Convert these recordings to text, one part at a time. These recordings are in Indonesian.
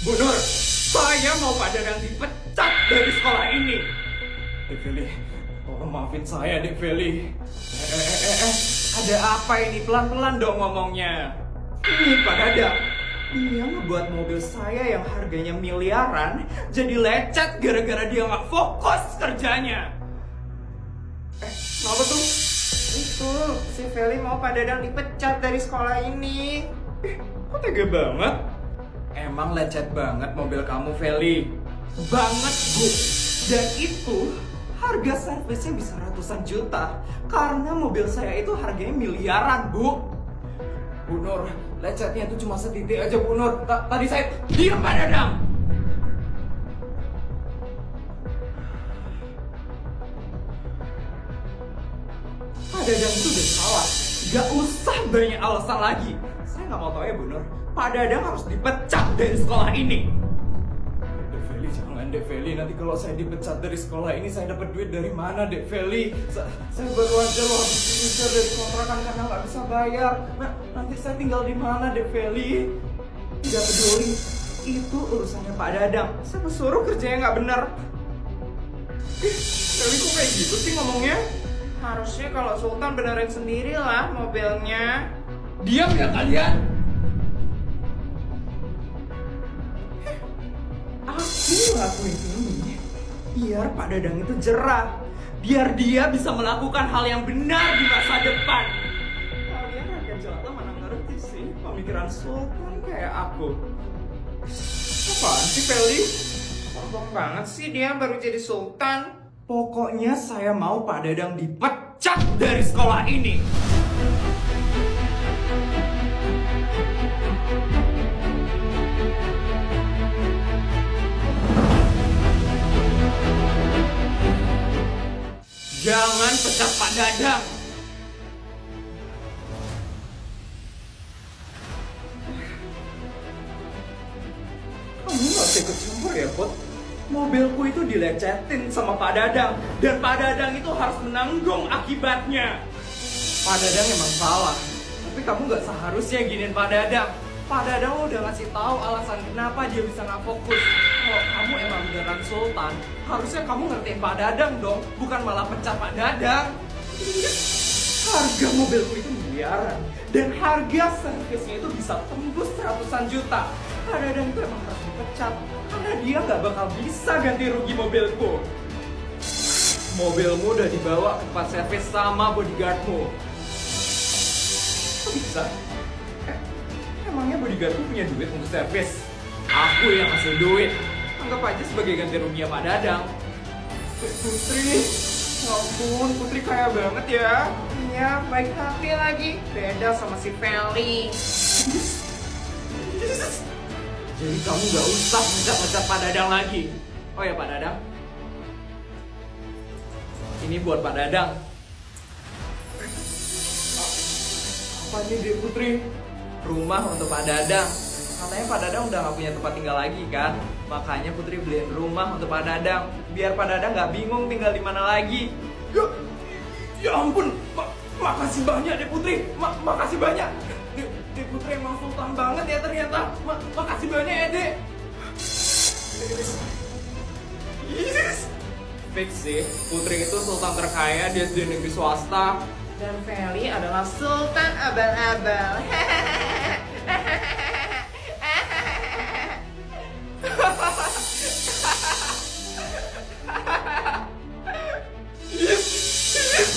Bu Nur, saya mau Pak Dadang dipecat dari sekolah ini. Dek Feli, tolong maafin saya, Dek Feli. Ada apa ini? Pelan-pelan dong ngomongnya. Ini Pak Dadang, dia ngebuat mobil saya yang harganya miliaran jadi lecet gara-gara dia nggak fokus kerjanya. Kenapa tuh? Itu, si Feli mau Pak Dadang dipecat dari sekolah ini. Kok tega banget? Emang lecet banget mobil kamu, Feli. Banget, Bu. Dan itu harga servisnya bisa ratusan juta. Karena mobil saya itu harganya miliaran, Bu. Bu Nur, lecetnya itu cuma setitik aja, Bu Nur. Tadi saya... Diam, Pak Dadang! Pak Dadang itu udah salah. Gak usah banyak alasan lagi. Saya gak mau tahu ya, Bu Nur. Pak Dadang harus dipecat dari sekolah ini. Dek Feli, jangan Dek Feli. Nanti kalau saya dipecat dari sekolah ini, saya dapat duit dari mana, Dek Feli? Saya baru aja loh habis diusir dari kontrakan karena nggak bisa bayar. Nanti saya tinggal di mana, Dek Feli? Tidak peduli. Itu urusannya Pak Dadang. Saya suruh kerjanya nggak benar. Feli kok kayak gitu sih ngomongnya? Harusnya kalau Sultan benerin sendiri lah mobilnya. Diam ya kalian! Aku lakuin ini biar Pak Dadang itu jerah, biar dia bisa melakukan hal yang benar di masa depan. Kalian agak jelata mana ngerti sih pemikiran Sultan kayak aku. Apaan sih Feli? Sombong banget sih dia baru jadi Sultan. Pokoknya saya mau Pak Dadang dipecat dari sekolah ini. Jangan pecat Pak Dadang. Kamu gak usah ikut campur ya, Put. Mobilku itu dilecetin sama Pak Dadang. Dan Pak Dadang itu harus menanggung akibatnya. Pak Dadang emang salah. Tapi kamu gak seharusnya giniin Pak Dadang. Pak Dadang udah ngasih tahu alasan kenapa dia bisa nggak fokus. Kalau kamu emang beneran Sultan, harusnya kamu ngertiin Pak Dadang dong, bukan malah pecat Pak Dadang. Harga mobilku itu miliaran, dan harga servisnya itu bisa tembus ratusan juta. Pak Dadang itu emang harus dipecat, karena dia nggak bakal bisa ganti rugi mobilku. Mobilmu udah dibawa ke tempat servis sama bodyguardmu. Kok bisa? Emangnya bodyguardku punya duit untuk servis? Aku yang ngasih duit. Anggap aja sebagai ganti ruginya Pak Dadang. Putri, ya ampun, Putri kaya banget ya. Iya, baik hati lagi. Beda sama si Feli. Jadi kamu gak usah mecat-mecat Pak Dadang lagi. Oh ya Pak Dadang, ini buat Pak Dadang. Apa ini Dek Putri? Rumah untuk Pak Dadang. Katanya Pak Dadang udah gak punya tempat tinggal lagi kan. Makanya Putri beliin rumah untuk Pak Dadang, biar Pak Dadang gak bingung tinggal di mana lagi. Ya ampun, makasih banyak Dek Putri. Makasih banyak. Dek Putri emang sultan banget ya ternyata. Makasih banyak ya Dek. Yes. Fix sih, Putri itu sultan terkaya di SD negeri swasta. Dan Feli adalah sultan abal-abal.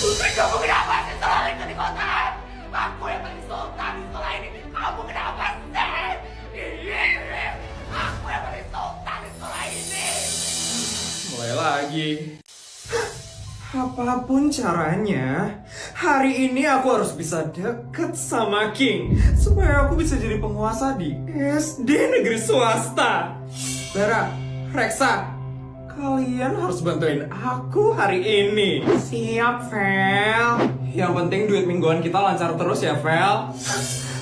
Putri, kamu kenapa sih selalu ikut ikutan? Aku yang paling sultan di sekolah ini. Kamu kenapa sih? Aku yang paling sultan di sekolah ini. Mulai lagi. Apapun caranya, hari ini aku harus bisa deket sama King supaya aku bisa jadi penguasa di SD negeri swasta. Bara, Reksa, kalian harus bantuin aku hari ini. Siap, Vel. Yang penting duit mingguan kita lancar terus ya, Vel.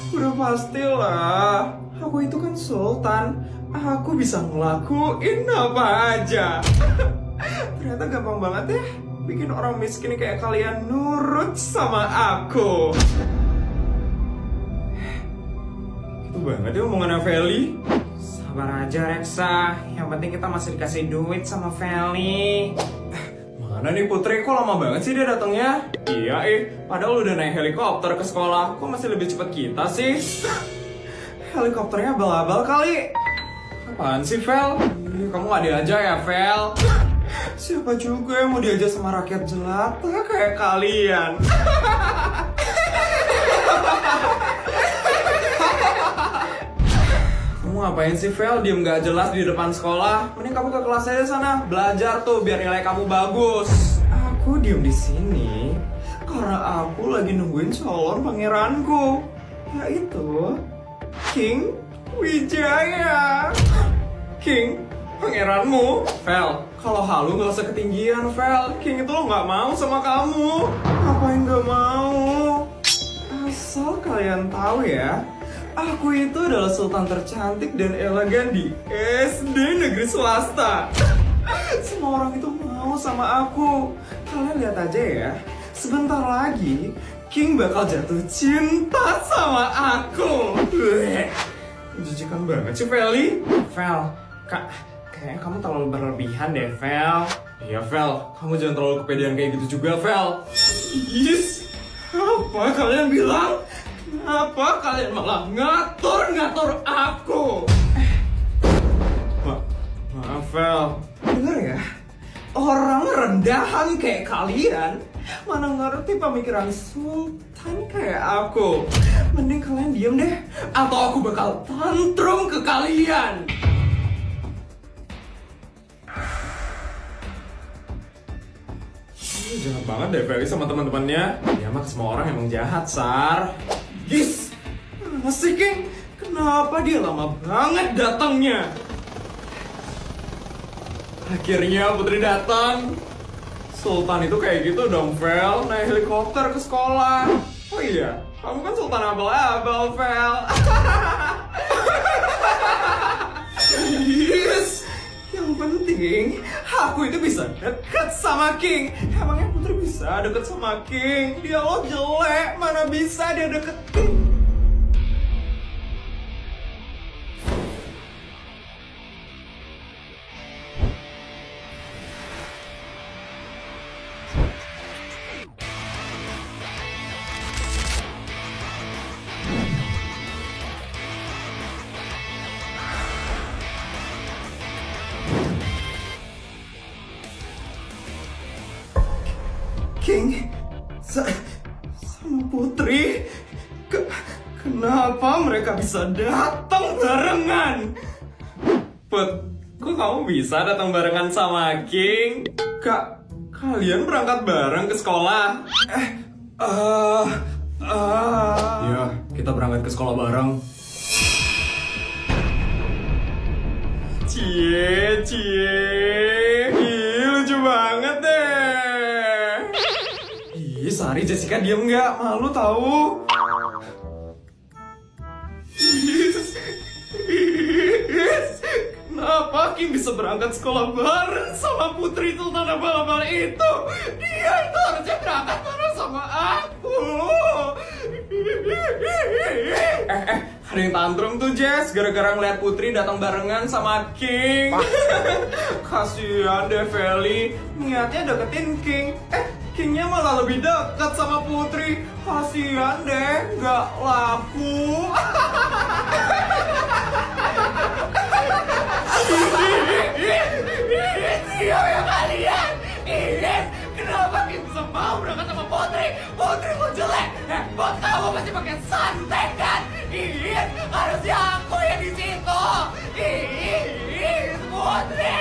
Udah pastilah. Aku itu kan sultan. Aku bisa ngelakuin apa aja. Ternyata gampang banget ya bikin orang miskin kayak kalian nurut sama aku. Itu banget ya omongannya Feli. Sabar aja Reksa, yang penting kita masih dikasih duit sama Feli. Mana nih Putri, kok lama banget sih dia datangnya? Iya padahal udah naik helikopter ke sekolah, kok masih lebih cepat kita sih? Helikopternya abal-abal kali. Apaan sih Vel? Kamu gak diajak ya Vel? Siapa juga yang mau diajak sama rakyat jelata kayak kalian? Kamu ngapain sih Vel? Diem gak jelas di depan sekolah. Mending kamu ke kelas aja sana, belajar tuh biar nilai kamu bagus. Aku diem di sini karena aku lagi nungguin calon pangeranku, yaitu King Wijaya. King, pangeranmu. Vel, kalau halu gak usah ketinggian Vel. King itu lo gak mau sama kamu. Ngapain gak mau? Asal kalian tahu ya, aku itu adalah sultan tercantik dan elegan di SD negeri swasta. Semua orang itu mau sama aku. Kalian lihat aja ya, sebentar lagi King bakal jatuh cinta sama aku. Menjijikan banget sih Feli. Vel, kayaknya kamu terlalu berlebihan deh Vel. Iya Vel, kamu jangan terlalu kepedean kayak gitu juga Vel. Yes, apa kalian bilang? Kenapa kalian malah ngatur-ngatur aku? Maaf Vel. Dengar ya, orang rendahan kayak kalian mana ngerti pemikiran sultan kayak aku. Mending kalian diem deh, atau aku bakal tantrum ke kalian. Jahat banget deh Feli sama teman-temannya. Ya mah semua orang emang jahat, Sar. Gis, mana sih King? Kenapa dia lama banget datangnya? Akhirnya Putri datang. Sultan itu kayak gitu dong, Vel. Naik helikopter ke sekolah. Oh iya, kamu kan sultan abal-abal, Vel. Yes. Yang penting, aku itu bisa deket sama King. Emangnya Putri bisa deket sama King? Dia lo jelek, mana bisa dia deket King? King sama Putri, kenapa mereka bisa datang barengan? Put, kok kamu bisa datang barengan sama King? Kalian berangkat bareng ke sekolah? Ya, kita berangkat ke sekolah bareng. Cie, lucu banget deh. Sari, Jessica diem nggak? Malu tahu. Kenapa Kim bisa berangkat sekolah bareng sama Putri Sultan abal-abal itu? Dia itu harusnya berangkat bareng sama aku. Ada yang tantrum tuh Jess, gara-gara ngeliat Putri datang barengan sama King. Kasian deh Feli, niatnya deketin King. Kingnya malah lebih dekat sama Putri. Kasian deh, gak laku. Siapa ya kalian? Kenapa King bisa mau berangkat sama Putri? Putri kok jelek? Buat kamu pasti pakai santet kan? Harusnya aku yang di situ. Putri.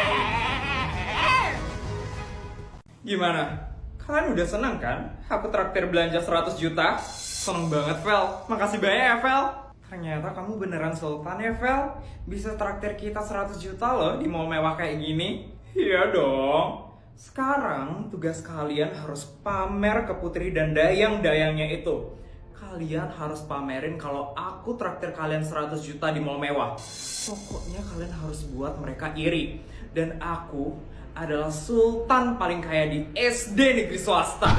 Gimana? Kalian udah seneng kan? Aku traktir belanja 100 juta. Seneng banget, Vel. Makasih banyak ya, Vel. Ternyata kamu beneran sultan ya, Vel. Bisa traktir kita 100 juta loh di mall mewah kayak gini. Iya dong. Sekarang tugas kalian harus pamer ke Putri dan dayang-dayangnya itu. Kalian harus pamerin kalau aku traktir kalian 100 juta di mall mewah. Pokoknya kalian harus buat mereka iri. Dan aku adalah sultan paling kaya di SD negeri swasta.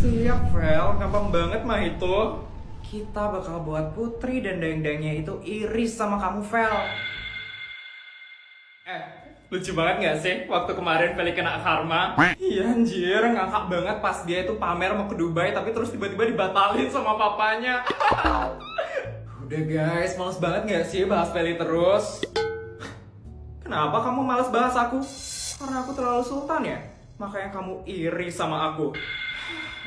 Siap, Vel. Gampang banget mah itu. Kita bakal buat Putri dan dayang-dayangnya itu iri sama kamu, Vel. Lucu banget gak sih waktu kemarin Feli kena karma? Iya anjir, ngakak banget pas dia itu pamer mau ke Dubai tapi terus tiba-tiba dibatalin sama papanya. Udah guys, males banget gak sih bahas Feli terus? Kenapa kamu males bahas aku? Karena aku terlalu sultan ya? Makanya kamu iri sama aku.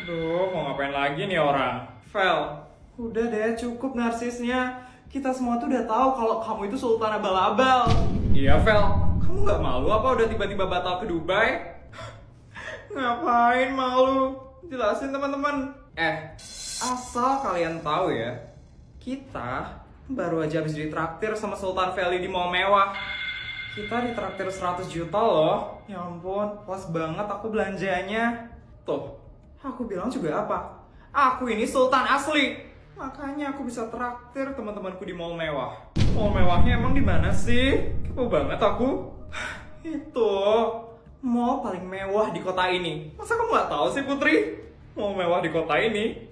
Aduh, mau ngapain lagi nih orang? Fel, udah deh cukup narsisnya. Kita semua tuh udah tahu kalau kamu itu sultan abal-abal. Iya Fel, kamu nggak malu apa udah tiba-tiba batal ke Dubai? Ngapain malu? Jelasin teman-teman. Asal kalian tahu ya, kita baru aja habis ditraktir sama Sultan Feli di mall mewah. Kita ditraktir 100 juta loh. Ya ampun, puas banget aku belanjanya. Tuh, aku bilang juga apa? Aku ini sultan asli. Makanya aku bisa traktir teman-temanku di mall mewah. Mall mewahnya emang di mana sih? Kepo banget aku. Itu mall paling mewah di kota ini. Masa kamu nggak tahu sih Putri? Mall mewah di kota ini.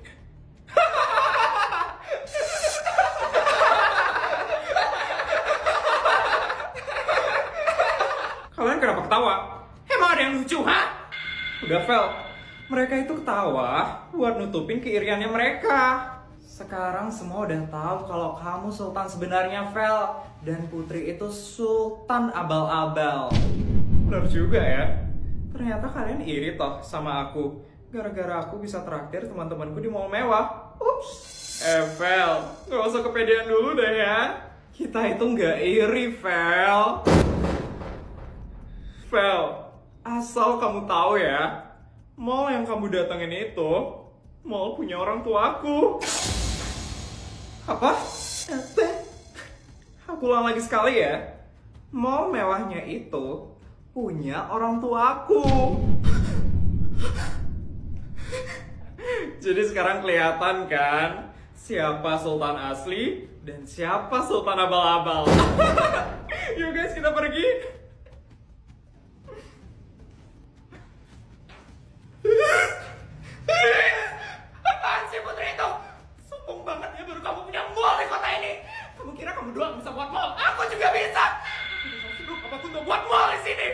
Kalian kenapa ketawa? Emang ada yang lucu, ha? Udah, Fel. Mereka itu ketawa buat nutupin keiriannya mereka. Sekarang semua udah tahu kalau kamu sultan sebenarnya, Fel. Dan Putri itu sultan abal-abal. Benar juga ya. Ternyata kalian iri toh sama aku. Gara-gara aku bisa traktir teman-temanku di mall mewah. Ups. Fel, gak usah kepedean dulu deh ya. Kita itu nggak iri, Fel. Fel, asal kamu tahu ya, mall yang kamu datengin itu, mall punya orang tua aku. Apa? Aku ulang lagi sekali ya. Mall mewahnya itu punya orang tua aku. Jadi sekarang kelihatan kan siapa sultan asli dan siapa sultan abal-abal. Yuk guys, kita pergi. Apaan sih Putri itu? Sombong banget ya, baru kamu punya mall di kota ini. Kamu kira kamu doang bisa buat mall? Aku juga bisa. Aku bisa aku buat mall di sini.